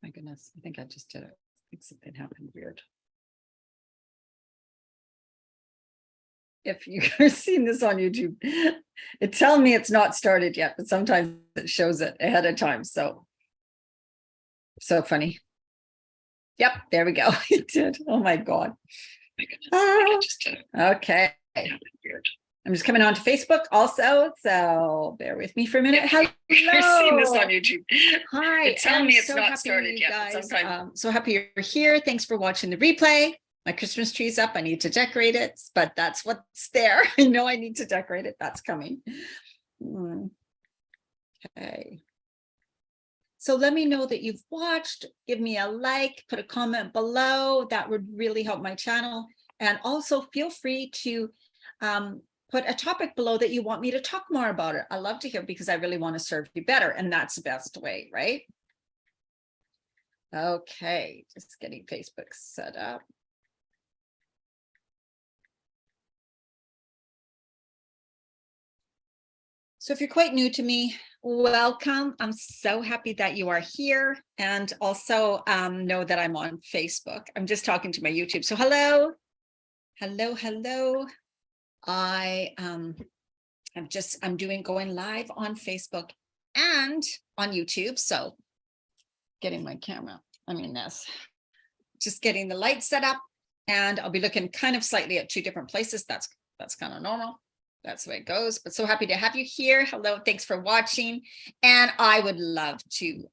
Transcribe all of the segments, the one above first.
My goodness, I think I just did it. I think something happened weird. If you're seeing this on YouTube, it tells me it's not started yet, but sometimes it shows it ahead of time. So funny. Yep, there we go. It did. Oh my God. Okay. I'm just coming on to Facebook also, so bear with me for a minute. Hello. You're seeing this on YouTube. Hi. Tell me it's so not happy started you yet. guys. Sometimes. So happy you're here. Thanks for watching the replay. My Christmas tree's up. I need to decorate it, but that's what's there. I know I need to decorate it. That's coming. Okay. So let me know that you've watched. Give me a like, put a comment below. That would really help my channel. And also feel free to put a topic below that you want me to talk more about it. I love to hear because I really want to serve you better. And that's the best way, right? Okay, just getting Facebook set up. So if you're quite new to me, welcome. I'm so happy that you are here, and also know that I'm on Facebook. I'm just talking to my YouTube. So hello. I'm going live on Facebook and on YouTube. So getting my camera, just getting the light set up, and I'll be looking kind of slightly at two different places. That's kind of normal. That's the way it goes, but so happy to have you here. Hello, thanks for watching. And I would love to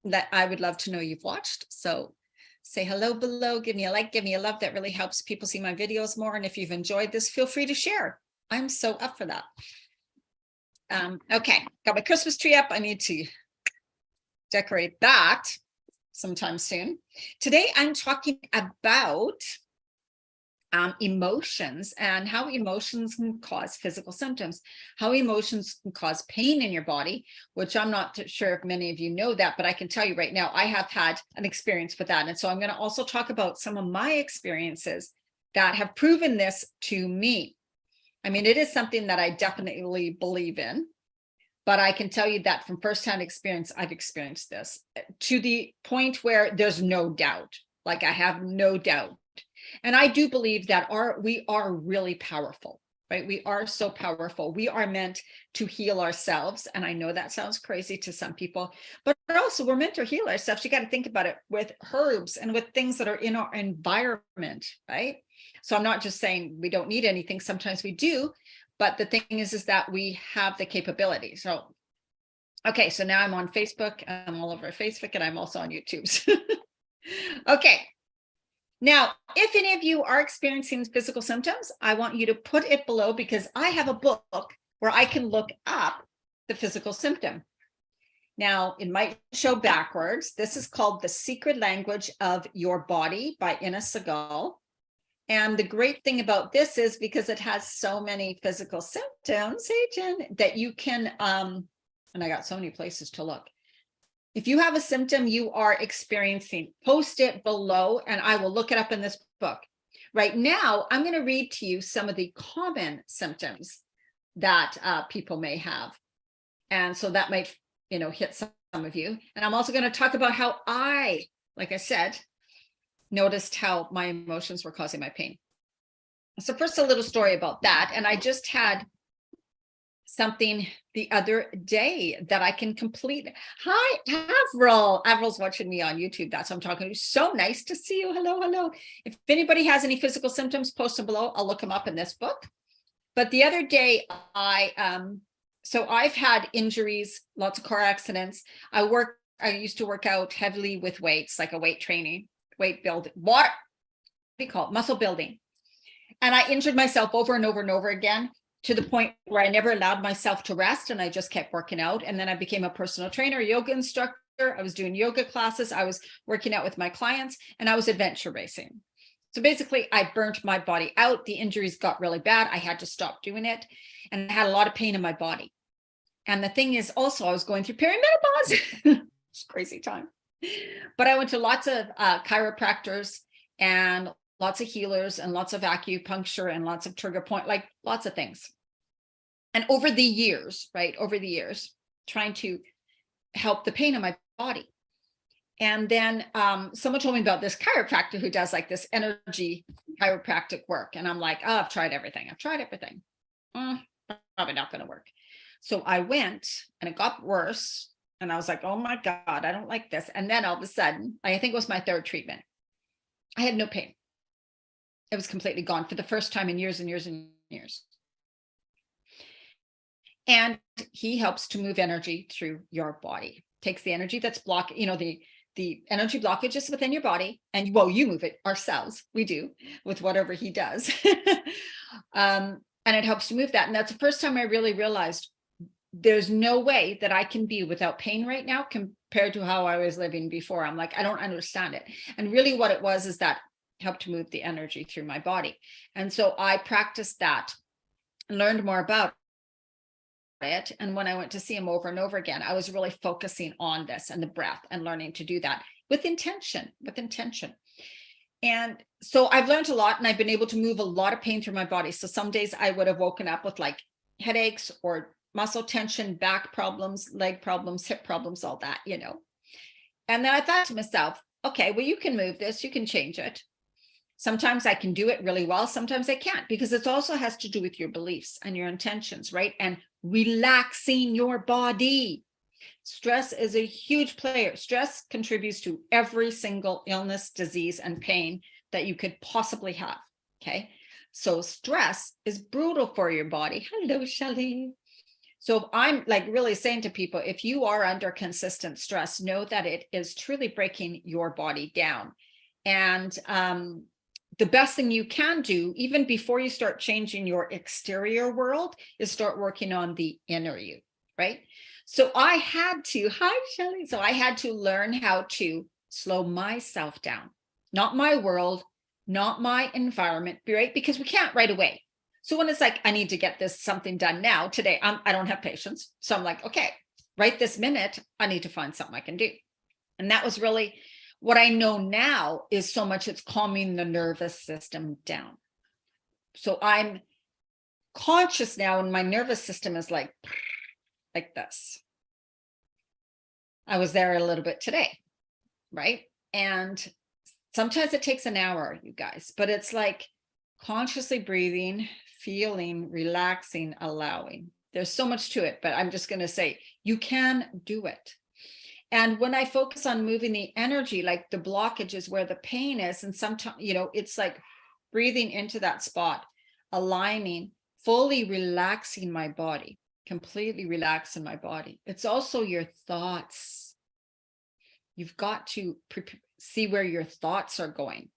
know you've watched. So say hello below, give me a like, give me a love. That really helps people see my videos more. And if you've enjoyed this, feel free to share. I'm so up for that. Okay, got my Christmas tree up. I need to decorate that sometime soon. Today, I'm talking about emotions and how emotions can cause physical symptoms, how emotions can cause pain in your body, which I'm not sure if many of you know that, but I can tell you right now, I have had an experience with that. And so I'm going to also talk about some of my experiences that have proven this to me. It is something that I definitely believe in, but I can tell you that from firsthand experience, I've experienced this to the point where there's no doubt. Like I have no doubt. And I do believe that we are really powerful, right? We are so powerful. We are meant to heal ourselves. And I know that sounds crazy to some people, but also we're meant to heal ourselves. You got to think about it with herbs and with things that are in our environment, right? So I'm not just saying we don't need anything. Sometimes we do, but the thing is that we have the capability. So, okay, so now I'm on Facebook. I'm all over Facebook, and I'm also on YouTube. Okay. Now, if any of you are experiencing physical symptoms, I want you to put it below, because I have a book where I can look up the physical symptom. Now, it might show backwards. This is called The Secret Language of Your Body by Ines Segal. And the great thing about this is because it has so many physical symptoms, hey, Jen, that you can, and I got so many places to look. If you have a symptom you are experiencing, post it below and I will look it up in this book. Right now, I'm going to read to you some of the common symptoms that people may have. And so that might, hit some of you. And I'm also going to talk about how like I said, noticed how my emotions were causing my pain. So first, a little story about that. And I just had something the other day that I can complete. Hi, Avril. Avril's watching me on YouTube. That's what I'm talking to. So nice to see you. Hello. If anybody has any physical symptoms, post them below. I'll look them up in this book. But the other day, so I've had injuries, lots of car accidents. I used to work out heavily with weights, like a weight training, weight building, what do you call it? Muscle building. And I injured myself over and over and over again, to the point where I never allowed myself to rest, and I just kept working out. And then I became a personal trainer, yoga instructor. I was doing yoga classes. I was working out with my clients, and I was adventure racing. So basically, I burnt my body out. The injuries got really bad. I had to stop doing it, and I had a lot of pain in my body. And the thing is also, I was going through perimenopause. It's a crazy time. But I went to lots of chiropractors and lots of healers and lots of acupuncture and lots of trigger point, like lots of things. And over the years, trying to help the pain in my body. And then someone told me about this chiropractor who does like this energy chiropractic work. And I'm like, oh, I've tried everything. Probably not going to work. So I went and it got worse. And I was like, oh my God, I don't like this. And then all of a sudden, I think it was my third treatment, I had no pain. It was completely gone for the first time in years and years and years. And he helps to move energy through your body, takes the energy that's blocked, the energy blockages within your body, and you move it ourselves. We do with whatever he does. And it helps to move that. And that's the first time I really realized there's no way that I can be without pain right now compared to how I was living before. I'm like, I don't understand it. And really what it was is that helped to move the energy through my body. And so I practiced that and learned more about it. And when I went to see him over and over again, I was really focusing on this and the breath and learning to do that with intention. And so I've learned a lot, and I've been able to move a lot of pain through my body. So some days I would have woken up with like headaches or muscle tension, back problems, leg problems, hip problems, all that, And then I thought to myself, okay, well, you can move this, you can change it. Sometimes I can do it really well. Sometimes I can't, because it also has to do with your beliefs and your intentions, right? And relaxing your body. Stress is a huge player. Stress contributes to every single illness, disease, and pain that you could possibly have. Okay. So stress is brutal for your body. Hello, Shelley. So I'm like really saying to people, if you are under consistent stress, know that it is truly breaking your body down. And the best thing you can do, even before you start changing your exterior world, is start working on the inner you, right? So I had to, hi, Shelley. So I had to learn how to slow myself down, not my world, not my environment, right? Because we can't right away. So when it's like, I need to get something done now, today, I don't have patience. So I'm like, okay, right this minute, I need to find something I can do. And that was really what I know now is so much it's calming the nervous system down. So I'm conscious now, and my nervous system is like this. I was there a little bit today, right? And sometimes it takes an hour, you guys, but it's like consciously breathing, feeling, relaxing, allowing. There's so much to it, but I'm just going to say you can do it. And when I focus on moving the energy, like the blockage is where the pain is. And sometimes, it's like breathing into that spot, aligning, fully relaxing my body, completely relaxing my body. It's also your thoughts. You've got to see where your thoughts are going.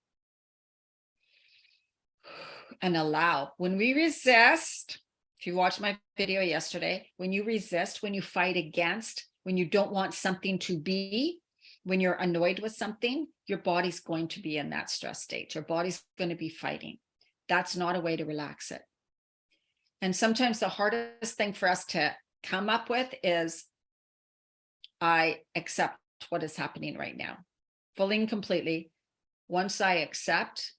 And allow. When we resist, if you watched my video yesterday, when you resist, when you fight against, when you don't want something to be, when you're annoyed with something, your body's going to be in that stress state. Your body's going to be fighting. That's not a way to relax it. And sometimes the hardest thing for us to come up with is, I accept what is happening right now, fully and completely. Once I accept,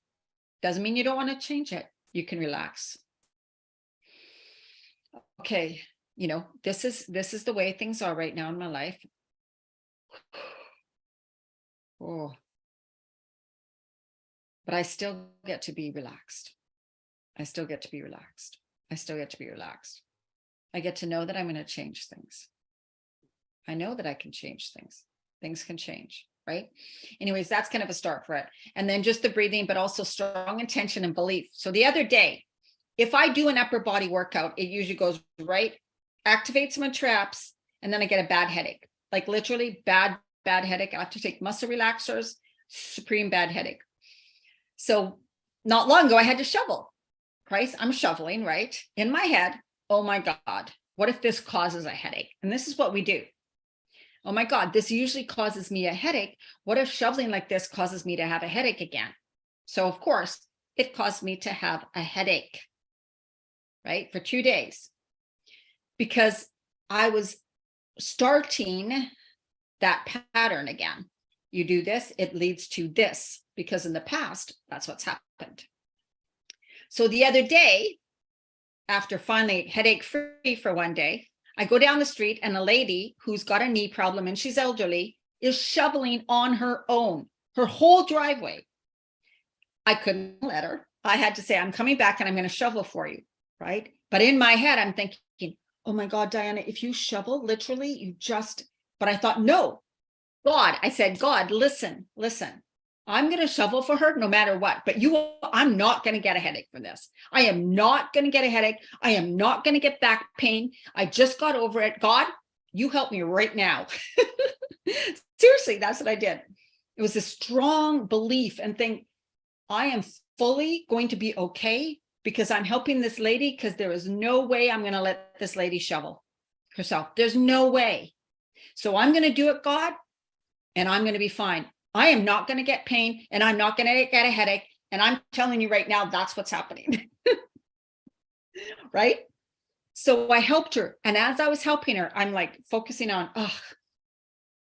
doesn't mean you don't want to change it. You can relax. Okay. This is the way things are right now in my life. Oh, but I still get to be relaxed. I get to know that I'm going to change things. I know that I can change things. Things can change, right? Anyways, that's kind of a start for it. And then just the breathing, but also strong intention and belief. So the other day, if I do an upper body workout, it usually goes right, activates my traps, and then I get a bad headache, like literally bad headache. I have to take muscle relaxers, supreme bad headache. So not long ago, I had to shovel. Christ, I'm shoveling, right? In my head, oh my God, what if this causes a headache? And this is what we do. Oh my God, this usually causes me a headache. What if shoveling like this causes me to have a headache again? So of course, it caused me to have a headache, right? For 2 days, because I was starting that pattern again. You do this, it leads to this, because in the past, that's what's happened. So the other day, after finally headache free for one day, I go down the street and a lady who's got a knee problem and she's elderly is shoveling on her own, her whole driveway. I couldn't let her. I had to say, I'm coming back and I'm going to shovel for you, right? But in my head, I'm thinking, oh my God, Diana, if you shovel, literally, you just, but I thought, no, God, I said, God, listen, I'm going to shovel for her no matter what, but I'm not going to get a headache from this. I am not going to get a headache. I am not going to get back pain. I just got over it. God, you help me right now. Seriously, that's what I did. It was a strong belief and think, I am fully going to be okay because I'm helping this lady, because there is no way I'm going to let this lady shovel herself. There's no way. So I'm going to do it, God, and I'm going to be fine. I am not going to get pain and I'm not going to get a headache. And I'm telling you right now, that's what's happening. Right? So I helped her. And as I was helping her, I'm like focusing on,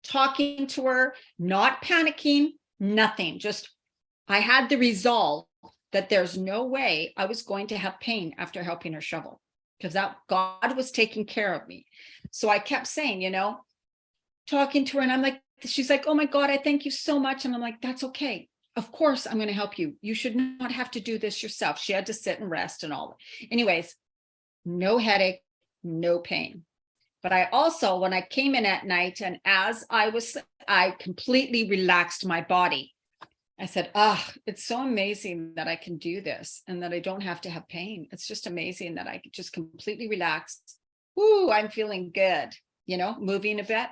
talking to her, not panicking, nothing. Just, I had the resolve that there's no way I was going to have pain after helping her shovel, because that God was taking care of me. So I kept saying, talking to her, and I'm like, she's like, oh my God, I thank you so much. And I'm like, that's okay. Of course, I'm going to help you. You should not have to do this yourself. She had to sit and rest and all. Anyways, no headache, no pain. But I also, when I came in at night and as I completely relaxed my body. I said, it's so amazing that I can do this and that I don't have to have pain. It's just amazing that I could just completely relax. Woo, I'm feeling good, moving a bit.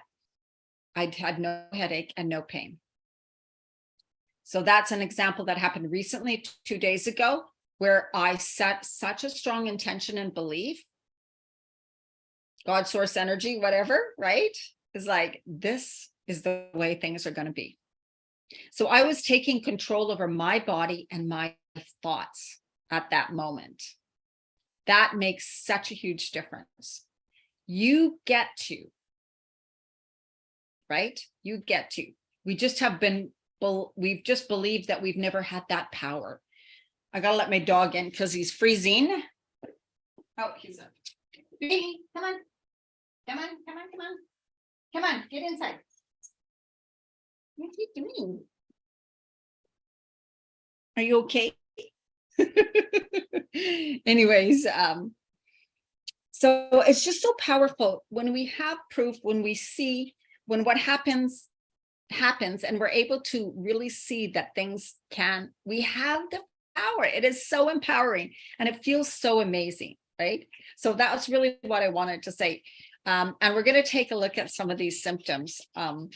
I had no headache and no pain. So that's an example that happened recently, 2 days ago, where I set such a strong intention and belief. God, source, energy, whatever, right? Is like, this is the way things are going to be. So I was taking control over my body and my thoughts at that moment. That makes such a huge difference. You get to, right? You get to. We just have been, we've just believed that we've never had that power. I got to let my dog in because he's freezing. Oh, he's up. Baby, come on. Come on, come on, come on. Come on, get inside. What are you doing? Are you okay? Anyways, so it's just so powerful when we have proof, when we see, when what happens, and we're able to really see that we have the power. It is so empowering and it feels so amazing, right? So that's really what I wanted to say. And we're going to take a look at some of these symptoms, some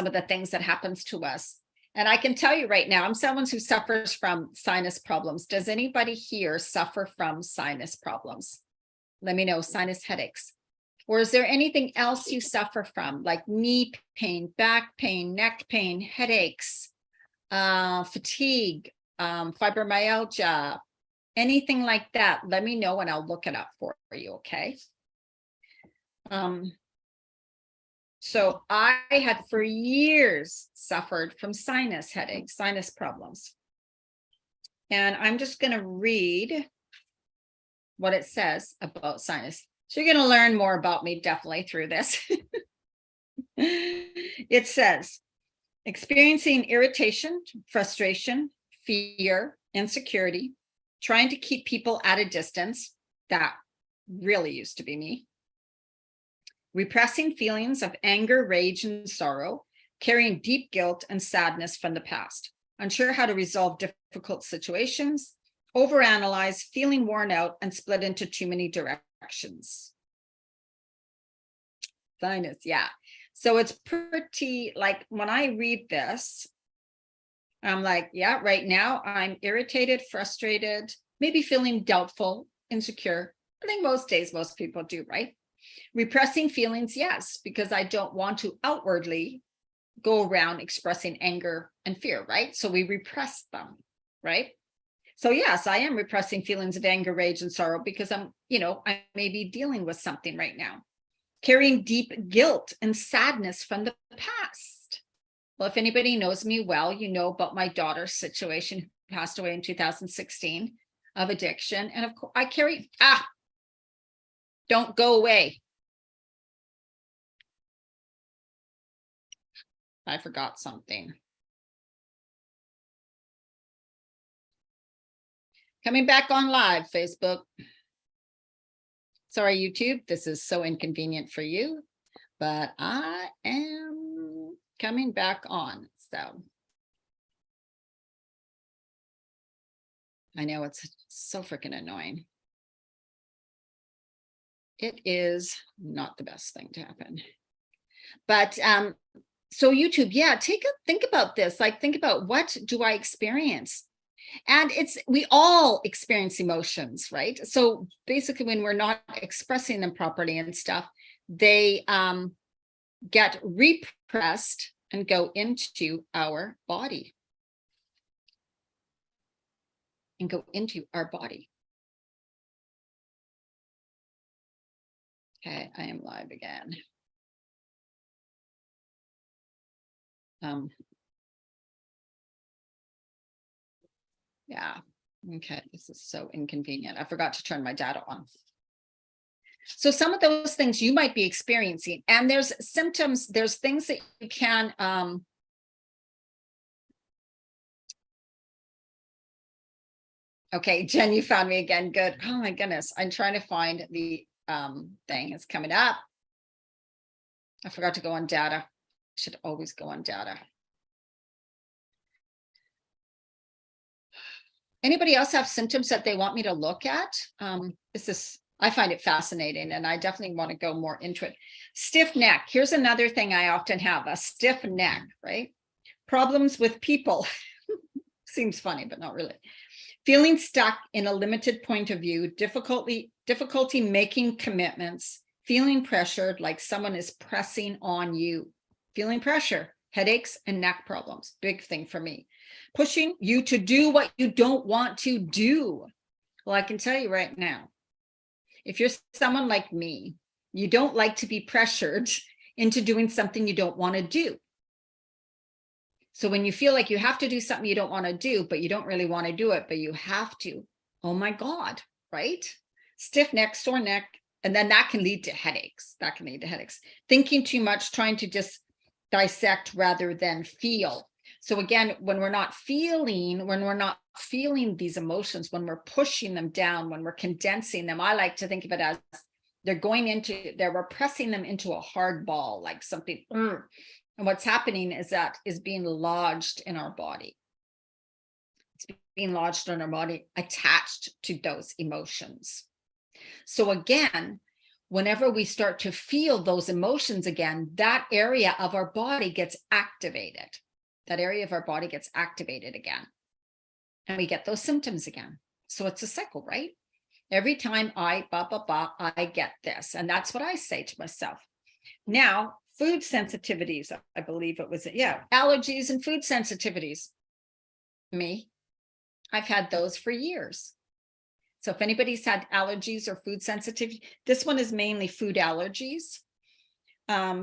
of the things that happens to us. And I can tell you right now, I'm someone who suffers from sinus problems. Does anybody here suffer from sinus problems? Let me know, sinus headaches. Or is there anything else you suffer from, like knee pain, back pain, neck pain, headaches, fatigue, fibromyalgia, anything like that? Let me know and I'll look it up for you, okay? So I had for years suffered from sinus headaches, sinus problems. And I'm just going to read what it says about sinus. So you're going to learn more about me definitely through this. It says, experiencing irritation, frustration, fear, insecurity, trying to keep people at a distance. That really used to be me. Repressing feelings of anger, rage, and sorrow, carrying deep guilt and sadness from the past, unsure how to resolve difficult situations, overanalyze, feeling worn out, and split into too many directions. Sinus, yeah. So it's pretty, like when I read this, I'm like, yeah, right now I'm irritated, frustrated, maybe feeling doubtful, insecure. I think most days, most people do, right? Repressing feelings, yes, because I don't want to outwardly go around expressing anger and fear, right? So we repress them, right? So yes, I am repressing feelings of anger, rage, and sorrow because I may be dealing with something right now. Carrying deep guilt and sadness from the past. Well, if anybody knows me well, you know about my daughter's situation, who passed away in 2016 of addiction. And of course, I carry, don't go away. I forgot something. Coming back on live, Facebook. Sorry, YouTube, this is so inconvenient for you, but I am coming back on. So I know it's so freaking annoying. It is not the best thing to happen. But so YouTube, yeah, think about this. Like, think about, what do I experience? And we all experience emotions, right? So basically, when we're not expressing them properly and stuff, they get repressed and go into our body. And go into our body. Okay, I am live again. Yeah, okay, this is so inconvenient. I forgot to turn my data on. So some of those things you might be experiencing, and there's symptoms, there's things that you can, okay, Jen, you found me again, good. Oh my goodness, I'm trying to find the thing, it's coming up. I forgot to go on data. Should always go on data. Anybody else have symptoms that they want me to look at? I find it fascinating, and I definitely want to go more into it. Stiff neck. Here's another thing I often have, a stiff neck, right? Problems with people. Seems funny, but not really. Feeling stuck in a limited point of view, difficulty making commitments, feeling pressured, like someone is pressing on you, feeling pressure, headaches, and neck problems. Big thing for me. Pushing you to do what you don't want to do. Well, I can tell you right now, if you're someone like me, you don't like to be pressured into doing something you don't want to do. So when you feel like you have to do something you don't want to do, but you don't really want to do it, but you have to, oh my God, right? Stiff neck, sore neck, and then that can lead to headaches. That can lead to headaches. Thinking too much, trying to just dissect rather than feel. So again, when we're not feeling these emotions, when we're pushing them down, when we're condensing them, I like to think of it as we're pressing them into a hard ball, like something. And what's happening is that is being lodged in our body. It's being lodged in our body, attached to those emotions. So again, whenever we start to feel those emotions again, that area of our body gets activated. That area of our body gets activated again. And we get those symptoms again. So it's a cycle, right? Every time I get this. And that's what I say to myself. Now, food sensitivities, I believe it was, allergies and food sensitivities. Me, I've had those for years. So if anybody's had allergies or food sensitivity, this one is mainly food allergies.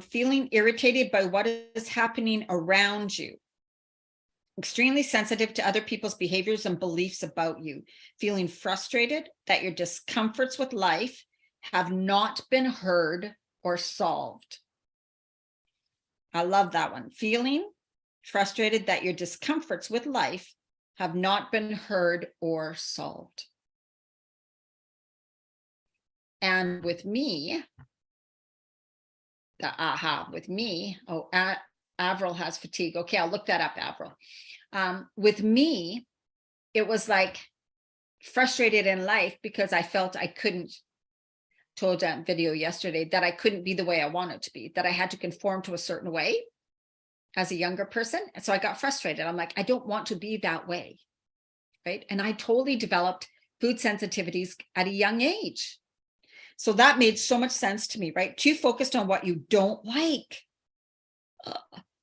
Feeling irritated by what is happening around you. Extremely sensitive to other people's behaviors and beliefs about you. Feeling frustrated that your discomforts with life have not been heard or solved. I love that one. Feeling frustrated that your discomforts with life have not been heard or solved. And with me, Avril has fatigue. Okay, I'll look that up, Avril. With me, it was like frustrated in life because I felt I couldn't, told that video yesterday, that I couldn't be the way I wanted to be, that I had to conform to a certain way as a younger person. And so I got frustrated. I'm like, I don't want to be that way, right? And I totally developed food sensitivities at a young age. So that made so much sense to me, right? Too focused on what you don't like. Of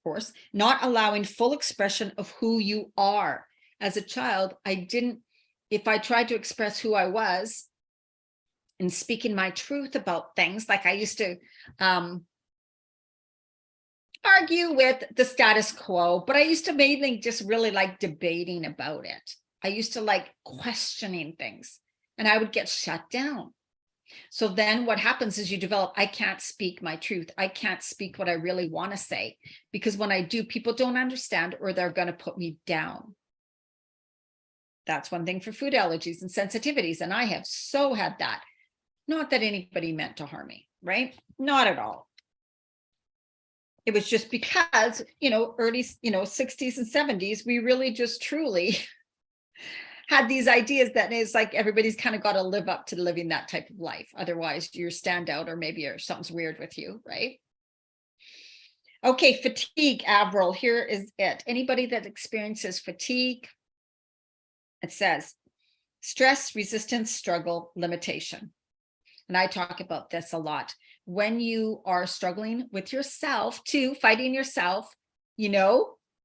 course, not allowing full expression of who you are. As a child, if I tried to express who I was and speaking my truth about things, like I used to argue with the status quo, but I used to mainly just really like debating about it. I used to like questioning things, and I would get shut down. So then what happens is you develop, I can't speak my truth. I can't speak what I really want to say, because when I do, people don't understand, or they're going to put me down. That's one thing for food allergies and sensitivities. And I have so had that. Not that anybody meant to harm me, right? Not at all. It was just because, early, 60s and 70s, we really just truly had these ideas that it's like everybody's kind of got to live up to living that type of life. Otherwise, you're standout, or maybe something's weird with you, right? Okay, fatigue, Avril, here is it. Anybody that experiences fatigue, it says stress, resistance, struggle, limitation. And I talk about this a lot. When you are struggling with yourself too, fighting yourself,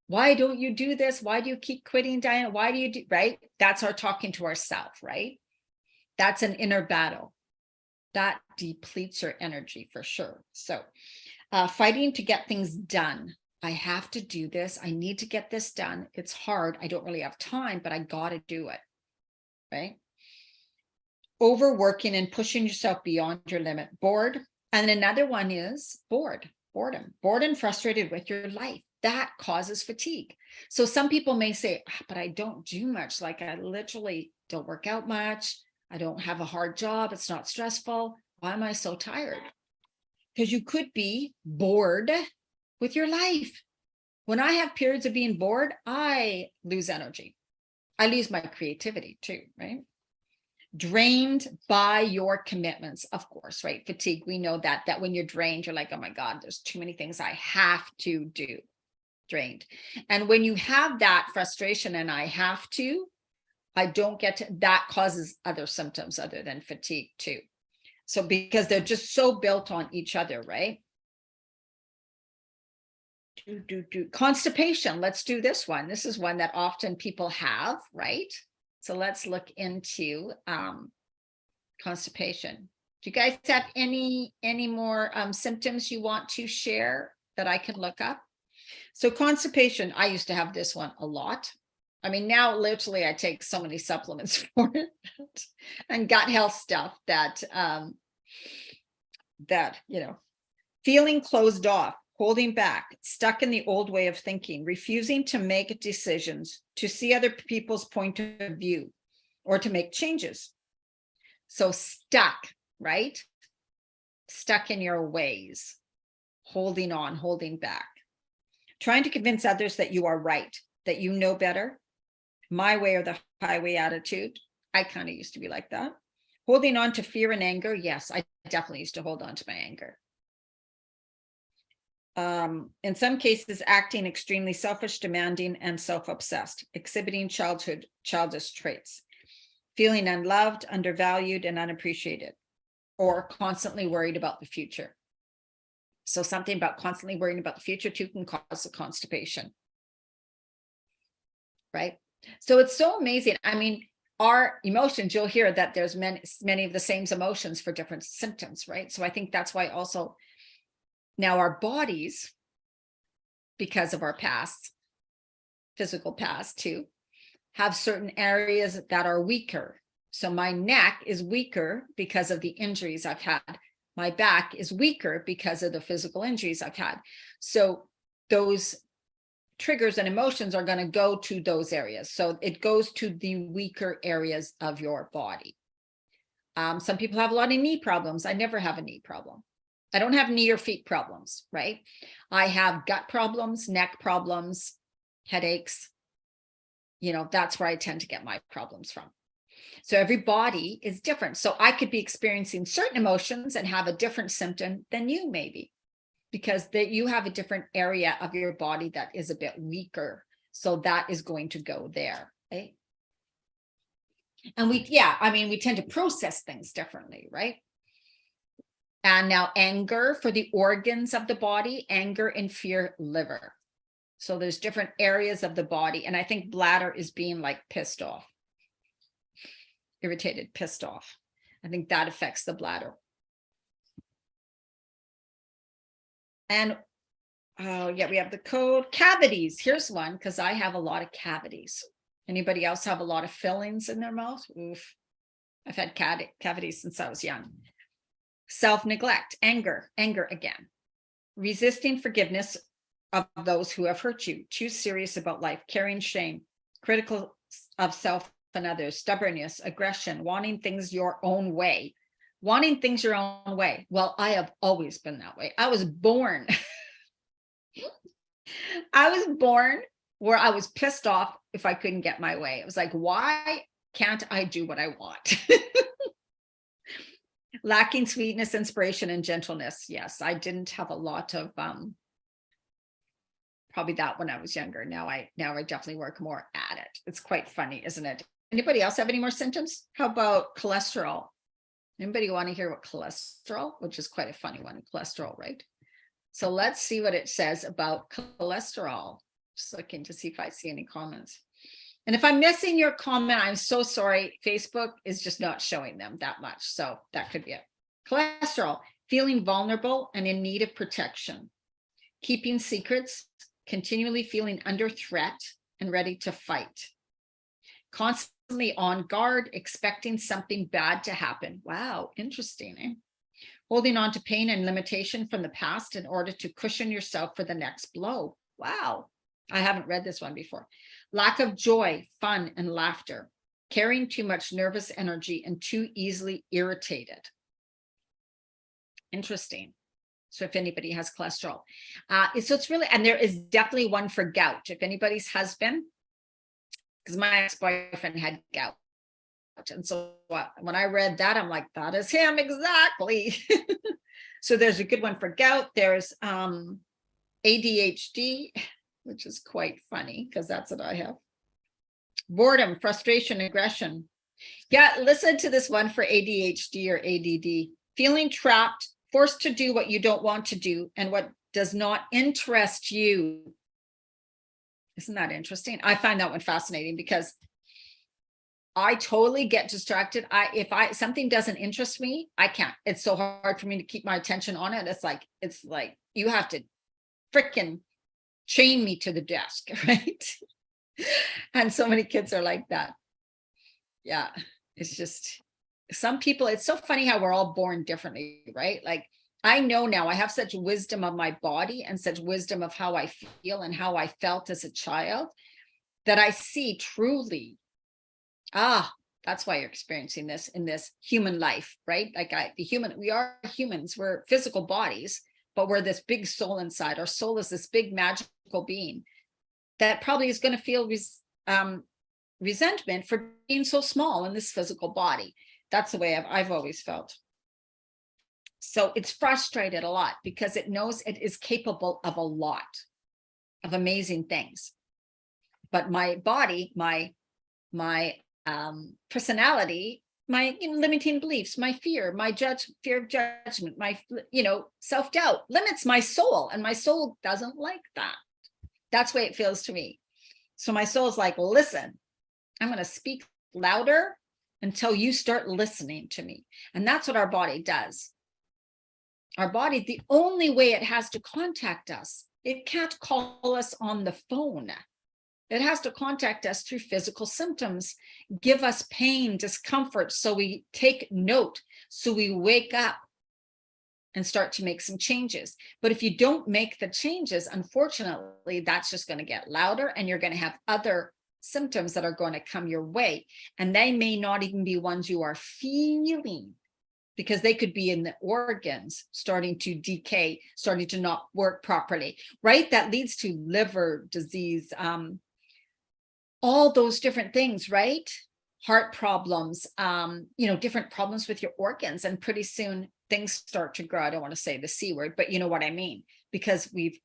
why don't you do this? Why do you keep quitting, Diana? Why do you do, right? That's our talking to ourselves, right? That's an inner battle. That depletes your energy for sure. So fighting to get things done. I have to do this. I need to get this done. It's hard. I don't really have time, but I got to do it, right? Overworking and pushing yourself beyond your limit. Bored. And another one is boredom, bored and frustrated with your life. That causes fatigue. So some people may say, but I don't do much. Like I literally don't work out much. I don't have a hard job. It's not stressful. Why am I so tired? Because you could be bored with your life. When I have periods of being bored, I lose energy. I lose my creativity too, right? Drained by your commitments, of course, right? Fatigue, we know that when you're drained, you're like, oh my God, there's too many things I have to do. Drained. And when you have that frustration and I have to, I don't get to, that causes other symptoms other than fatigue too. So because they're just so built on each other, right? Constipation. Let's do this one. This is one that often people have, right? So let's look into constipation. Do you guys have any more symptoms you want to share that I can look up? So constipation, I used to have this one a lot. I mean, now literally I take so many supplements for it and gut health stuff that, feeling closed off, holding back, stuck in the old way of thinking, refusing to make decisions, to see other people's point of view, or to make changes. So stuck, right? Stuck in your ways, holding on, holding back, trying to convince others that you are right, that you know better, my way or the highway attitude. I kind of used to be like that. Holding on to fear and anger. Yes, I definitely used to hold on to my anger. In some cases, acting extremely selfish, demanding, and self-obsessed, exhibiting childish traits, feeling unloved, undervalued, and unappreciated, or constantly worried about the future. So something about constantly worrying about the future too can cause a constipation, right? So it's so amazing. I mean, our emotions, you'll hear that there's many of the same emotions for different symptoms, right? So I think that's why also now our bodies, because of our past, physical past too, have certain areas that are weaker. So my neck is weaker because of the injuries I've had. My back is weaker because of the physical injuries I've had. So those triggers and emotions are going to go to those areas. So it goes to the weaker areas of your body. Some people have a lot of knee problems. I never have a knee problem. I don't have knee or feet problems, right? I have gut problems, neck problems, headaches. That's where I tend to get my problems from. So every body is different. So I could be experiencing certain emotions and have a different symptom than you maybe, because you have a different area of your body that is a bit weaker. So that is going to go there, right? And we tend to process things differently, right? And now anger for the organs of the body, anger and fear, liver. So there's different areas of the body. And I think bladder is being like pissed off, irritated, pissed off. I think that affects the bladder. And we have the code cavities. Here's one, because I have a lot of cavities. Anybody else have a lot of fillings in their mouth? Oof. I've had cavities since I was young. self-neglect, anger again, resisting forgiveness of those who have hurt you, too serious about life, carrying shame, critical of self and others, stubbornness, aggression, wanting things your own way. Wanting things your own way. Well, I have always been that way. I was born. I was born where I was pissed off if I couldn't get my way. It was like, why can't I do what I want? Lacking sweetness, inspiration, and gentleness. Yes, I didn't have a lot of probably that when I was younger. Now I definitely work more at it. It's quite funny, isn't it? Anybody else have any more symptoms? How about cholesterol? Anybody want to hear what cholesterol, which is quite a funny one, cholesterol, right? So let's see what it says about cholesterol. Just looking to see if I see any comments. And if I'm missing your comment, I'm so sorry. Facebook is just not showing them that much. So that could be it. Cholesterol, feeling vulnerable and in need of protection, keeping secrets, continually feeling under threat and ready to fight, constantly on guard, expecting something bad to happen. Wow, interesting, eh? Holding on to pain and limitation from the past in order to cushion yourself for the next blow. Wow, I haven't read this one before. Lack of joy, fun, and laughter, carrying too much nervous energy and too easily irritated. Interesting. So if anybody has cholesterol, so it's really, and there is definitely one for gout. If anybody's husband, because my ex-boyfriend had gout. And so when I read that, I'm like, that is him exactly. So there's a good one for gout. There's ADHD, which is quite funny because that's what I have. Boredom, frustration, aggression. Yeah, listen to this one for ADHD or ADD. Feeling trapped, forced to do what you don't want to do and what does not interest you. Isn't that interesting? I find that one fascinating because I totally get distracted. If something doesn't interest me, I can't. It's so hard for me to keep my attention on it. It's like you have to freaking chain me to the desk, right? And so many kids are like that. Yeah, it's just some people, it's so funny how we're all born differently, right? Like I know now I have such wisdom of my body and such wisdom of how I feel and how I felt as a child that I see truly, that's why you're experiencing this in this human life, right? Like we are humans, we're physical bodies, but we're this big soul inside. Our soul is this big magical being that probably is going to feel resentment for being so small in this physical body. That's the way I've always felt. So it's frustrated a lot because it knows it is capable of a lot of amazing things. But my body, my personality, my limiting beliefs, my fear of judgment, my self-doubt limits my soul, and my soul doesn't like that. That's the way it feels to me. So my soul is like, listen, I'm going to speak louder until you start listening to me. And that's what our body does. Our body, the only way it has to contact us, it can't call us on the phone. It has to contact us through physical symptoms, give us pain, discomfort, so we take note, so we wake up and start to make some changes. But if you don't make the changes, unfortunately, that's just going to get louder and you're going to have other symptoms that are going to come your way. And they may not even be ones you are feeling, because they could be in the organs starting to decay, starting to not work properly, right? That leads to liver disease, all those different things, right? Heart problems, different problems with your organs. And pretty soon things start to grow. I don't want to say the C word, but you know what I mean? Because we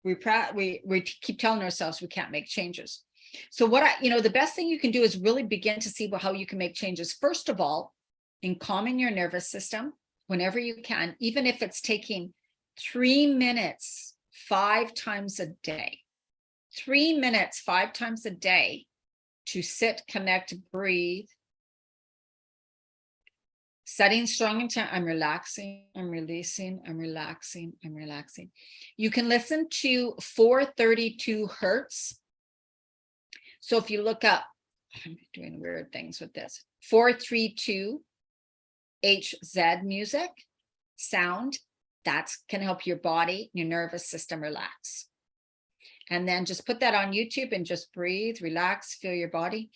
keep telling ourselves we can't make changes. So the best thing you can do is really begin to see how you can make changes. First of all, in calming your nervous system whenever you can, even if it's taking 3 minutes 5 times a day, 3 minutes 5 times a day to sit, connect, breathe, setting strong intent. I'm relaxing, I'm releasing, I'm relaxing, I'm relaxing. You can listen to 432 hertz. So if you look up, I'm doing weird things with this, 432 HZ music. sound, that can help your body, your nervous system relax. And then just put that on YouTube and just breathe, relax, feel your body.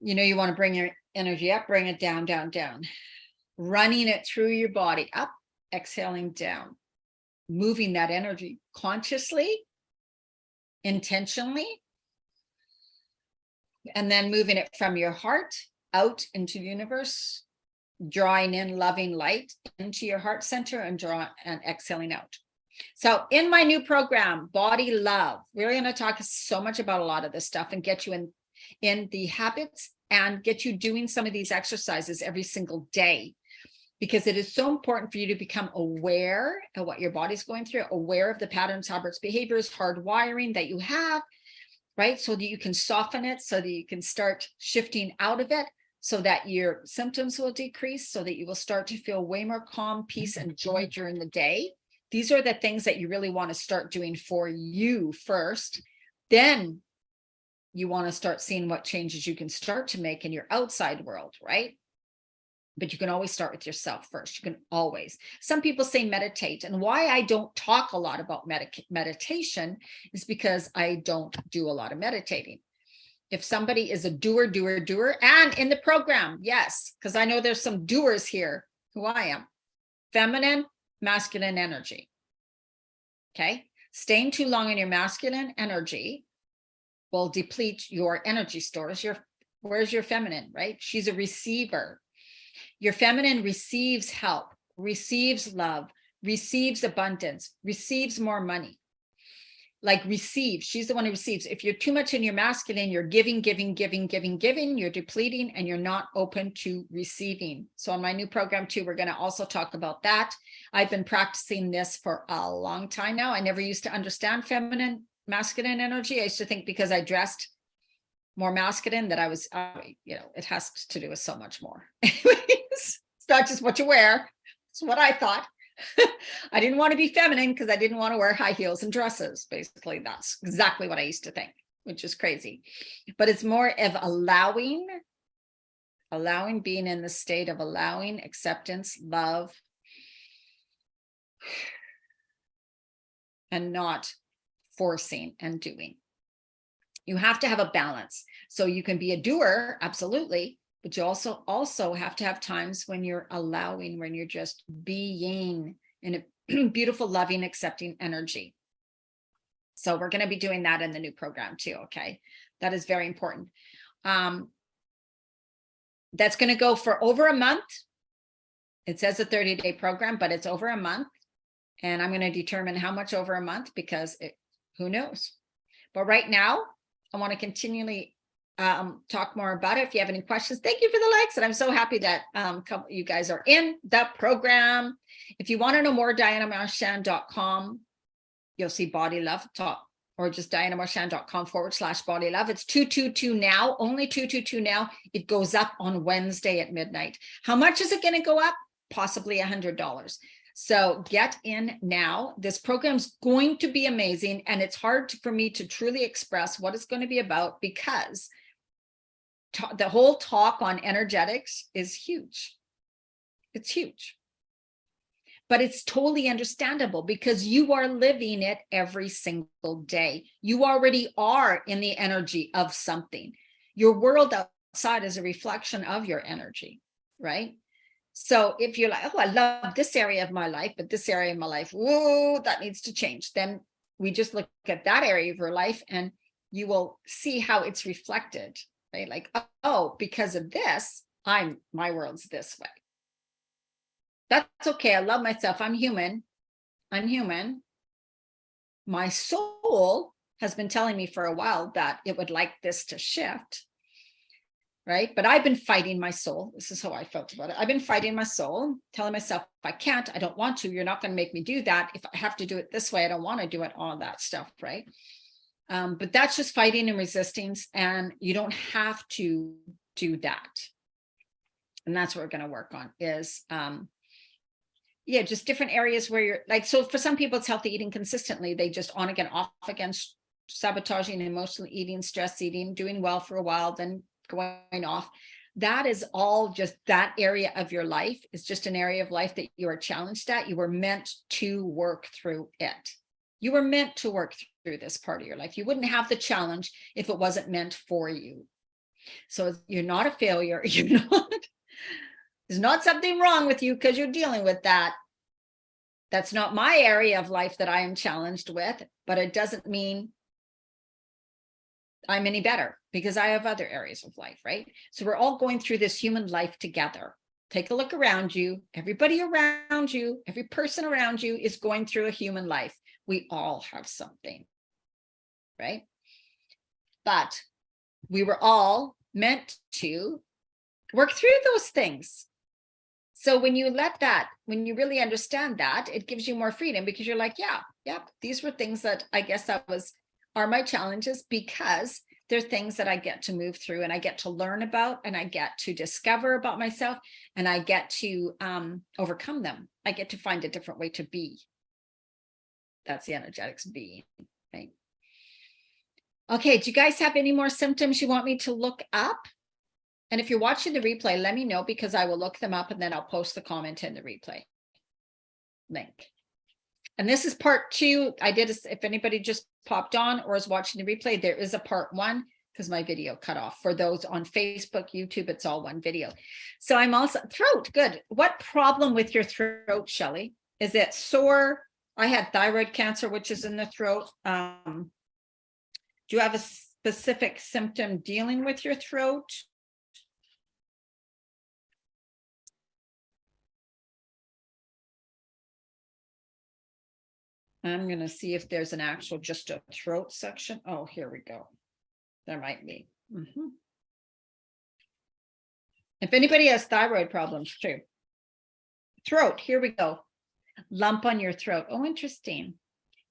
You know, you want to bring your energy up, bring it down, down, down. Running it through your body, up, exhaling down. Moving that energy consciously, intentionally, and then moving it from your heart out into the universe, drawing in loving light into your heart center and exhaling out. So in my new program, Body Love, we're going to talk so much about a lot of this stuff and get you in the habits and get you doing some of these exercises every single day, because it is so important for you to become aware of what your body's going through, aware of the patterns, habits, behaviors, hardwiring that you have, right? So that you can soften it, so that you can start shifting out of it, so that your symptoms will decrease, so that you will start to feel way more calm, peace, and joy during the day. These are the things that you really want to start doing for you first. Then you want to start seeing what changes you can start to make in your outside world, right? But you can always start with yourself first. You can always. Some people say meditate. And why I don't talk a lot about meditation is because I don't do a lot of meditating. If somebody is a doer, and in the program, yes, because I know there's some doers here who I am. Feminine, masculine energy. Okay. Staying too long in your masculine energy will deplete your energy stores. Where's your feminine, right? She's a receiver. Your feminine receives help, receives love, receives abundance, receives more money. Like receive, she's the one who receives. If you're too much in your masculine, you're giving, you're depleting, and you're not open to receiving. So on my new program too, we're going to also talk about that. I've been practicing this for a long time now. I never used to understand feminine, masculine energy. I used to think because I dressed more masculine that I was, it has to do with so much more. It's not just what you wear. It's what I thought. I didn't want to be feminine because I didn't want to wear high heels and dresses. Basically, that's exactly what I used to think, which is crazy. But it's more of allowing, being in the state of allowing, acceptance, love, and not forcing and doing. You have to have a balance. So you can be a doer, absolutely, but you also have to have times when you're allowing, when you're just being in a beautiful, loving, accepting energy. So we're going to be doing that in the new program too. Okay. That is very important. That's going to go for over a month. It says a 30-day program, but it's over a month. And I'm going to determine how much over a month, because who knows? But right now, I want to continually talk more about it. If you have any questions, thank you for the likes. And I'm so happy that you guys are in the program. If you want to know more, DianaMarchand.com, you'll see Body Love talk, or just DianaMarchand.com/Body Love. It's 222 now, only 222 now. It goes up on Wednesday at midnight. How much is it going to go up? Possibly $100. So get in now. This program's going to be amazing. And it's hard for me to truly express what it's going to be about, because the whole talk on energetics is huge. It's huge. But it's totally understandable because you are living it every single day. You already are in the energy of something. Your world outside is a reflection of your energy, right? So if you're like, oh, I love this area of my life, but this area of my life, whoa, that needs to change. Then we just look at that area of your life and you will see how it's reflected, right? Like, oh, because of this, my world's this way. That's okay. I love myself. I'm human. My soul has been telling me for a while that it would like this to shift. Right? But I've been fighting my soul. This is how I felt about it. I've been fighting my soul, telling myself, if I can't, I don't want to. You're not going to make me do that. If I have to do it this way, I don't want to do it, all that stuff. Right? But that's just fighting and resisting. And you don't have to do that. And that's what we're going to work on is, just different areas where you're like, so for some people, it's healthy eating consistently. They just on again, off again, sabotaging, emotional eating, stress eating, doing well for a while, then going off. that is all just that area of your life is just an area of life that you are challenged at. You were meant to work through it. You were meant to work through this part of your life. You wouldn't have the challenge if it wasn't meant for you. So you're not a failure. You're not, there's not something wrong with you because you're dealing with that. That's not my area of life that I am challenged with, but it doesn't mean I'm any better because I have other areas of life, right? So we're all going through this human life together. Take a look around you. Everybody around you, every person around you is going through a human life. We all have something, right? But we were all meant to work through those things. So when you when you really understand that, it gives you more freedom because you're like, yeah, these were things that I guess are my challenges because they're things that I get to move through and I get to learn about and I get to discover about myself and I get to overcome them. I get to find a different way to be. That's the energetics being, right? Okay, do you guys have any more symptoms you want me to look up? And if you're watching the replay, let me know because I will look them up and then I'll post the comment in the replay link. And this is part 2. If anybody just popped on or is watching the replay, there is a part 1 because my video cut off. For those on Facebook, YouTube, it's all one video. So I'm also, throat, good. What problem with your throat, Shelley? Is it sore? I had thyroid cancer, which is in the throat. Do you have a specific symptom dealing with your throat? I'm going to see if there's an actual, just a throat section. Oh, here we go. There might be. If anybody has thyroid problems too. Throat, here we go. Lump on your throat. Oh, interesting.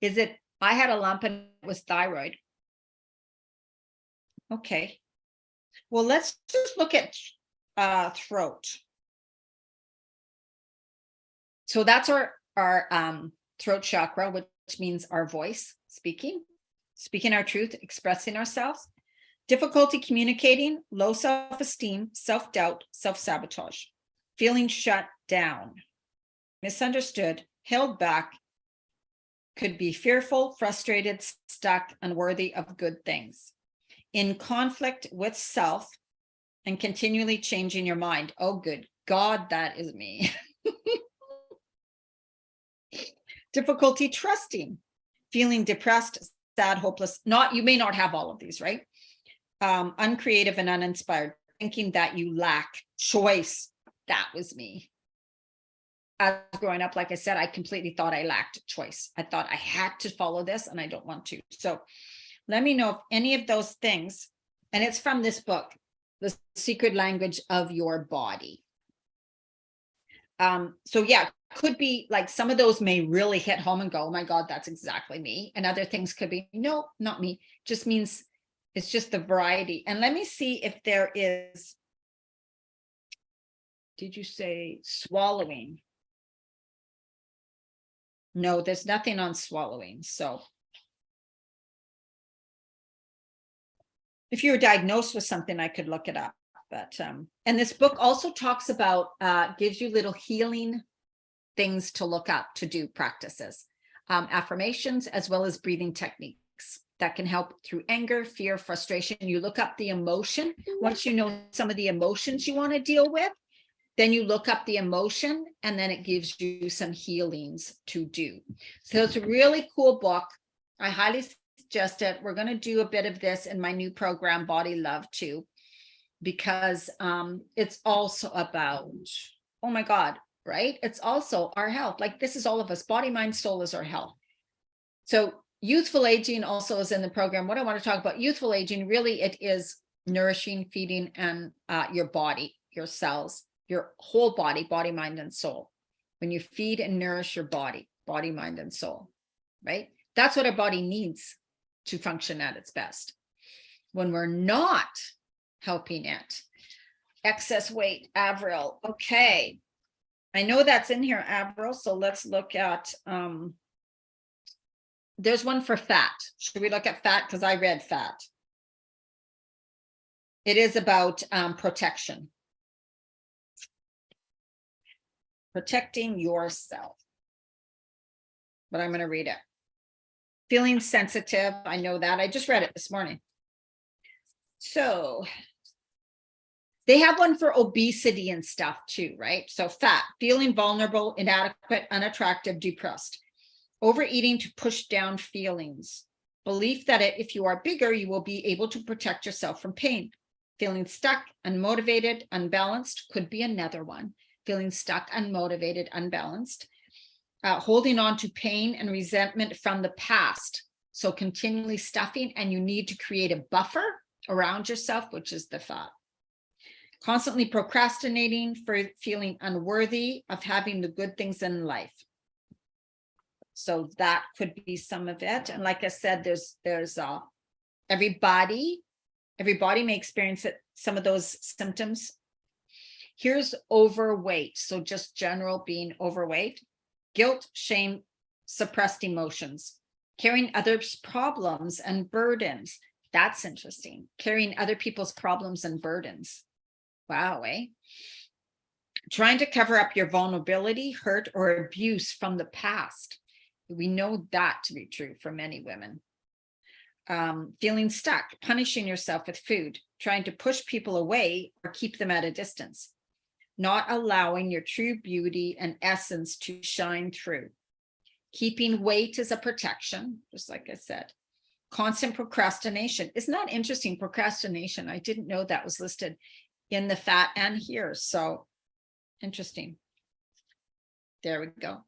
I had a lump and it was thyroid. Okay. Well, let's just look at throat. So that's our throat chakra, which means our voice, speaking our truth, expressing ourselves, difficulty communicating, low self-esteem, self-doubt, self-sabotage, feeling shut down, misunderstood, held back, could be fearful, frustrated, stuck, unworthy of good things, in conflict with self, and continually changing your mind. Oh, good God, that is me. Difficulty trusting, feeling depressed, sad, hopeless. You may not have all of these, right? Uncreative and uninspired, thinking that you lack choice. That was me. As growing up, like I said, I completely thought I lacked choice. I thought I had to follow this and I don't want to. So let me know if any of those things, and it's from this book, The Secret Language of Your Body. So yeah, could be like some of those may really hit home and go, oh my God, that's exactly me. And other things could be, no, not me. Just means it's just the variety. And let me see if there is, did you say swallowing? No, there's nothing on swallowing. So if you were diagnosed with something, I could look it up. But and this book also talks about, gives you little healing things to look up, to do practices, affirmations, as well as breathing techniques that can help through anger, fear, frustration. You look up the emotion. Once you know some of the emotions you want to deal with, then you look up the emotion and then it gives you some healings to do. So it's a really cool book. I highly suggest it. We're going to do a bit of this in my new program, Body Love, too, because it's also about, oh my God, right? It's also our health. Like this is all of us. Body, mind, soul is our health. So youthful aging also is in the program. What I want to talk about youthful aging, really it is nourishing, feeding, and your body, your cells, your whole body, mind, and soul. When you feed and nourish your body, mind, and soul, right? That's what our body needs to function at its best. When we're not helping it, excess weight, Avril. Okay. I know that's in here, Avril. So let's look at, there's one for fat. Should we look at fat? Because I read fat. It is about protection. Protecting yourself. But I'm going to read it. Feeling sensitive. I know that. I just read it this morning. So they have one for obesity and stuff too, right? So fat, feeling vulnerable, inadequate, unattractive, depressed. Overeating to push down feelings. Belief that if you are bigger, you will be able to protect yourself from pain. Feeling stuck, unmotivated, unbalanced could be another one. Feeling stuck, unmotivated, unbalanced. Holding on to pain and resentment from the past. So continually stuffing, and you need to create a buffer around yourself, which is the fat. Constantly procrastinating, for feeling unworthy of having the good things in life. So that could be some of it. And like I said, there's everybody may experience it, some of those symptoms. Here's overweight. So just general being overweight, guilt, shame, suppressed emotions, carrying others' problems and burdens. That's interesting. Carrying other people's problems and burdens. Wow, eh? Trying to cover up your vulnerability, hurt, or abuse from the past. We know that to be true for many women. Feeling stuck, punishing yourself with food, trying to push people away or keep them at a distance. Not allowing your true beauty and essence to shine through. Keeping weight as a protection, just like I said. Constant procrastination. Isn't that interesting? Procrastination. I didn't know that was listed in the fat and here. So interesting. There we go.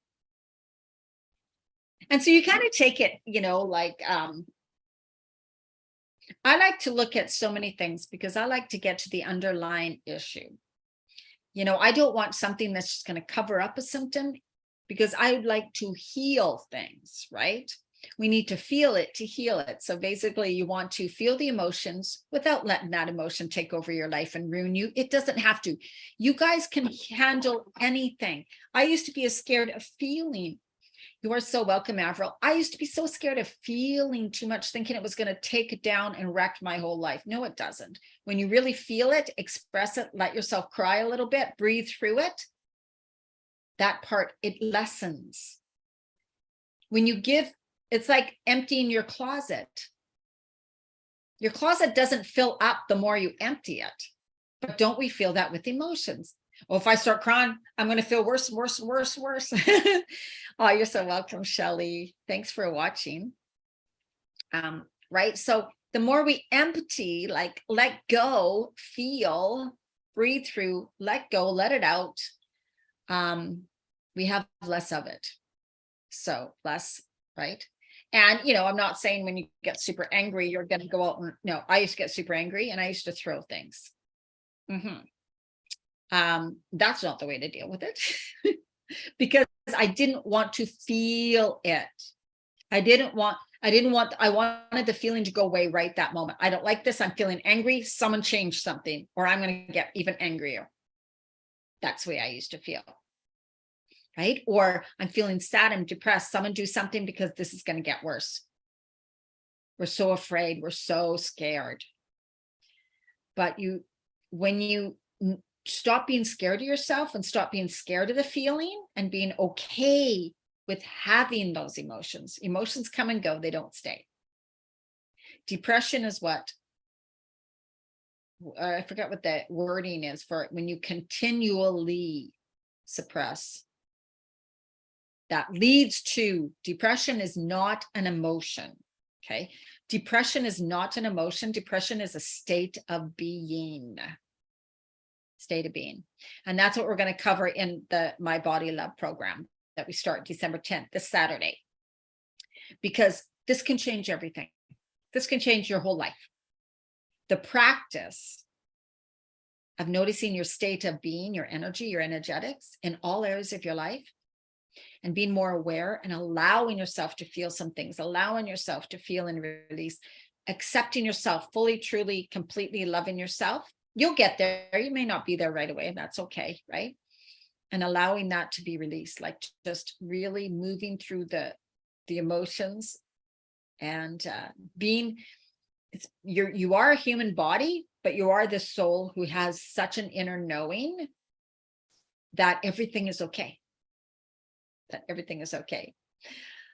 And so you kind of take it, like, I like to look at so many things because I like to get to the underlying issue. I don't want something that's just going to cover up a symptom, because I would like to heal things, right? We need to feel it to heal it. So basically you want to feel the emotions without letting that emotion take over your life and ruin you. It doesn't have to. You guys can handle anything. I used to be scared of feeling. You are so welcome, Avril. I used to be so scared of feeling too much, thinking it was going to take it down and wreck my whole life. No, it doesn't. When you really feel it, express it, let yourself cry a little bit, breathe through it. That part, it lessens. When you give, it's like emptying your closet. Your closet doesn't fill up the more you empty it. But don't we feel that with emotions? Oh, if I start crying, I'm going to feel worse, worse, worse, worse. Oh, you're so welcome, Shelley. Thanks for watching. Right. So the more we empty, like let go, feel, breathe through, let go, let it out. We have less of it. So less, right? And, I'm not saying when you get super angry, you're going to go out and no, I used to get super angry and I used to throw things. That's not the way to deal with it because I didn't want to feel it. I wanted the feeling to go away right that moment. I don't like this. I'm feeling angry. Someone change something, or I'm going to get even angrier. That's the way I used to feel. Right? Or I'm feeling sad and depressed. Someone do something because this is going to get worse. We're so afraid. We're so scared. But when you stop being scared of yourself and stop being scared of the feeling and being okay with having those emotions. Emotions come and go, they don't stay. Depression is what? I forgot what the wording is for it. When you continually suppress. That leads to depression is not an emotion. Okay. Depression is not an emotion. Depression is a state of being. State of being. And that's what we're going to cover in the My Body Love program that we start December 10th, this Saturday. Because this can change everything. This can change your whole life. The practice of noticing your state of being, your energy, your energetics in all areas of your life, and being more aware and allowing yourself to feel some things, allowing yourself to feel and release, accepting yourself fully, truly, completely loving yourself. You'll get there. You may not be there right away. That's okay, right? And allowing that to be released, like just really moving through the emotions and you are a human body, but you are the soul who has such an inner knowing that everything is okay. That everything is okay.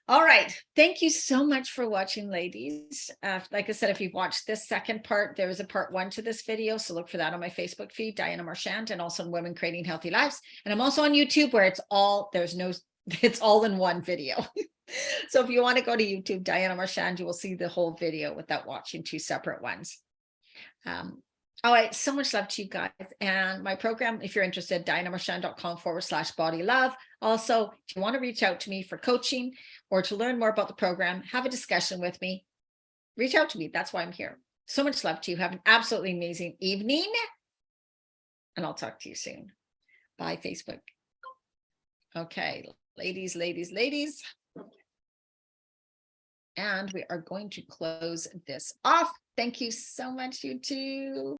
All right. Thank you so much for watching, ladies. Like I said, if you've watched this second part, there is a part 1 to this video. So look for that on my Facebook feed, Diana Marchand, and also on Women Creating Healthy Lives. And I'm also on YouTube where it's all in one video. So if you want to go to YouTube, Diana Marchand, you will see the whole video without watching 2 separate ones. All right, so much love to you guys. And my program, if you're interested, dianamarchand.com/body love. Also, if you want to reach out to me for coaching or to learn more about the program, have a discussion with me, reach out to me. That's why I'm here. So much love to you. Have an absolutely amazing evening. And I'll talk to you soon. Bye, Facebook. Okay, ladies. And we are going to close this off. Thank you so much, YouTube.